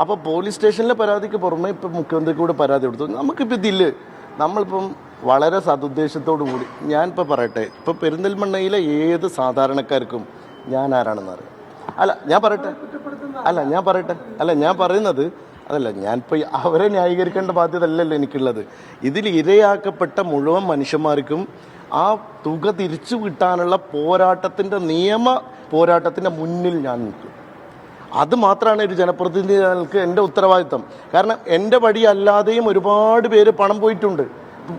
അപ്പോൾ പോലീസ് സ്റ്റേഷനിലെ പരാതിക്ക് പുറമെ ഇപ്പം മുഖ്യമന്ത്രിക്ക് കൂടെ പരാതി കൊടുത്തു. നമുക്കിപ്പോൾ നമ്മളിപ്പം വളരെ സതുദ്ദേശത്തോടു കൂടി ഞാനിപ്പോൾ പറയട്ടെ, ഇപ്പോൾ പെരിന്തൽമണ്ണയിലെ ഏത് സാധാരണക്കാർക്കും ഞാൻ ആരാണെന്ന് അറിയാം. ഞാൻ പറയുന്നത് അതല്ല, ഞാനിപ്പോൾ അവരെ ന്യായീകരിക്കേണ്ട ബാധ്യത അല്ലല്ലോ എനിക്കുള്ളത്. ഇതിൽ ഇരയാക്കപ്പെട്ട മുഴുവൻ മനുഷ്യന്മാർക്കും ആ തുക തിരിച്ചു കിട്ടാനുള്ള നിയമ പോരാട്ടത്തിൻ്റെ മുന്നിൽ ഞാൻ നിൽക്കും. അത് മാത്രമാണ് ഒരു ജനപ്രതിനിധികൾക്ക് എൻ്റെ ഉത്തരവാദിത്വം. കാരണം എൻ്റെ വഴി അല്ലാതെയും ഒരുപാട് പേര് പണം പോയിട്ടുണ്ട്.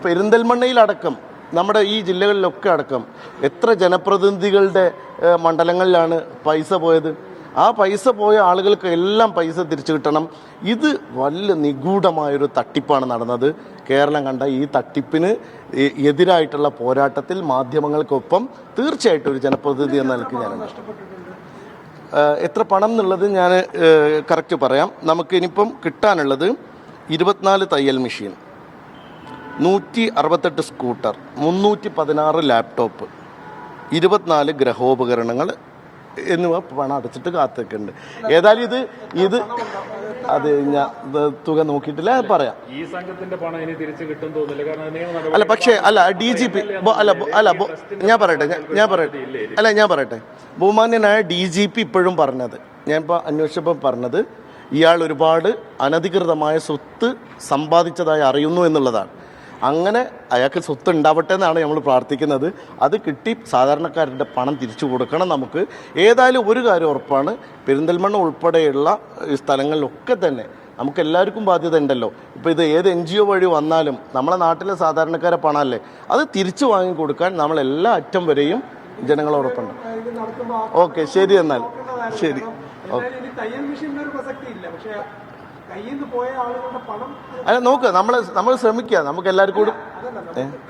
പെരിന്തൽമണ്ണയിലടക്കം നമ്മുടെ ഈ ജില്ലകളിലൊക്കെ അടക്കം എത്ര ജനപ്രതിനിധികളുടെ മണ്ഡലങ്ങളിലാണ് പൈസ പോയത്. ആ പൈസ പോയ ആളുകൾക്ക് എല്ലാം പൈസ തിരിച്ചു കിട്ടണം. ഇത് വലിയ നിഗൂഢമായൊരു തട്ടിപ്പാണ് നടന്നത്. കേരളം കണ്ട ഈ തട്ടിപ്പിന് എതിരായിട്ടുള്ള പോരാട്ടത്തിൽ മാധ്യമങ്ങൾക്കൊപ്പം തീർച്ചയായിട്ടും ഒരു ജനപ്രതിനിധി എന്ന നിലയ്ക്ക് ഞാനുണ്ട്. എത്ര പണം എന്നുള്ളത് ഞാൻ കറക്റ്റ് പറയാം. നമുക്കിനിയിപ്പം കിട്ടാനുള്ളത് 24 തയ്യൽ മെഷീൻ, 168 സ്കൂട്ടർ, 316 ലാപ്ടോപ്പ്, 24 ഗ്രഹോപകരണങ്ങൾ എന്നിവ പണം അടച്ചിട്ട് കാത്തിട്ടുണ്ട്. ഏതായാലും ഇത് അത് ഞാൻ തുക നോക്കിയിട്ടില്ല, പറയാം. ഈ സംഘത്തിന്റെ പണം ഇനി തിരിച്ചു കിട്ടും തോന്നില്ല. കാരണം പക്ഷേ DGP ഞാൻ പറയട്ടെ ബഹുമാന്യനായ DGP ഇപ്പോഴും പറഞ്ഞത്, ഞാനിപ്പോൾ അന്വേഷിച്ചപ്പോൾ പറഞ്ഞത്, ഇയാൾ ഒരുപാട് അനധികൃതമായ സ്വത്ത് സമ്പാദിച്ചതായി അറിയുന്നു എന്നുള്ളതാണ്. അങ്ങനെ അയാൾക്ക് സ്വത്ത് ഉണ്ടാവട്ടെ എന്നാണ് നമ്മൾ പ്രാർത്ഥിക്കുന്നത്. അത് കിട്ടി സാധാരണക്കാരുടെ പണം തിരിച്ചു കൊടുക്കണം നമുക്ക്. ഏതായാലും ഒരു കാര്യം ഉറപ്പാണ്, പെരിന്തൽമണ്ണ ഉൾപ്പെടെയുള്ള സ്ഥലങ്ങളിലൊക്കെ തന്നെ നമുക്ക് എല്ലാവർക്കും ബാധ്യത ഉണ്ടല്ലോ. ഇപ്പോൾ ഇത് ഏത് NGO വഴി വന്നാലും നമ്മളെ നാട്ടിലെ സാധാരണക്കാരെ പണമല്ലേ, അത് തിരിച്ചു വാങ്ങിക്കൊടുക്കാൻ നമ്മൾ എല്ലാ അറ്റം വരെയും ജനങ്ങളോടൊപ്പം. ഓക്കെ, ശരി, എന്നാൽ ശരി. ഓക്കെ, അല്ല നോക്ക്, നമ്മൾ ശ്രമിക്കുക, നമുക്ക് എല്ലാവർക്കും കൂടി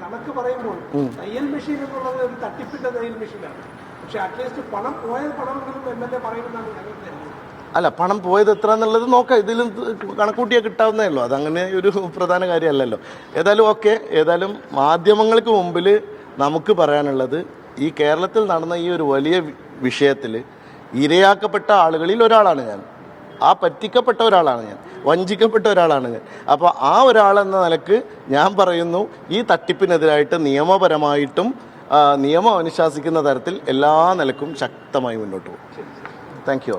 കണക്ക് പറയുമ്പോൾ തയ്യൽ മെഷീൻ എന്നുള്ളത് ഒരു തട്ടിപ്പിന്റെ തയ്യൽ മെഷീനാണ്. പക്ഷെ അറ്റ്ലീസ്റ്റ് പണം പറയുന്നതാണ്. അല്ല, പണം പോയത് എത്ര എന്നുള്ളത് നോക്കാം. ഇതിലും കണക്കൂട്ടിയാൽ കിട്ടാവുന്നേ ഉള്ളൂ. അതങ്ങനെ ഒരു പ്രധാന കാര്യമല്ലല്ലോ. ഏതായാലും മാധ്യമങ്ങൾക്ക് മുമ്പിൽ നമുക്ക് പറയാനുള്ളത്, ഈ കേരളത്തിൽ നടന്ന ഈ ഒരു വലിയ വിഷയത്തിൽ ഇരയാക്കപ്പെട്ട ആളുകളിൽ ഒരാളാണ് ഞാൻ. ആ പറ്റിക്കപ്പെട്ട ഒരാളാണ് ഞാൻ, വഞ്ചിക്കപ്പെട്ട ഒരാളാണ് ഞാൻ. അപ്പോൾ ആ ഒരാളെന്ന നിലക്ക് ഞാൻ പറയുന്നു, ഈ തട്ടിപ്പിനെതിരായിട്ട് നിയമപരമായിട്ടും നിയമം അനുശാസിക്കുന്ന തരത്തിൽ എല്ലാ നിലക്കും ശക്തമായി മുന്നോട്ട് പോകും. Thank you.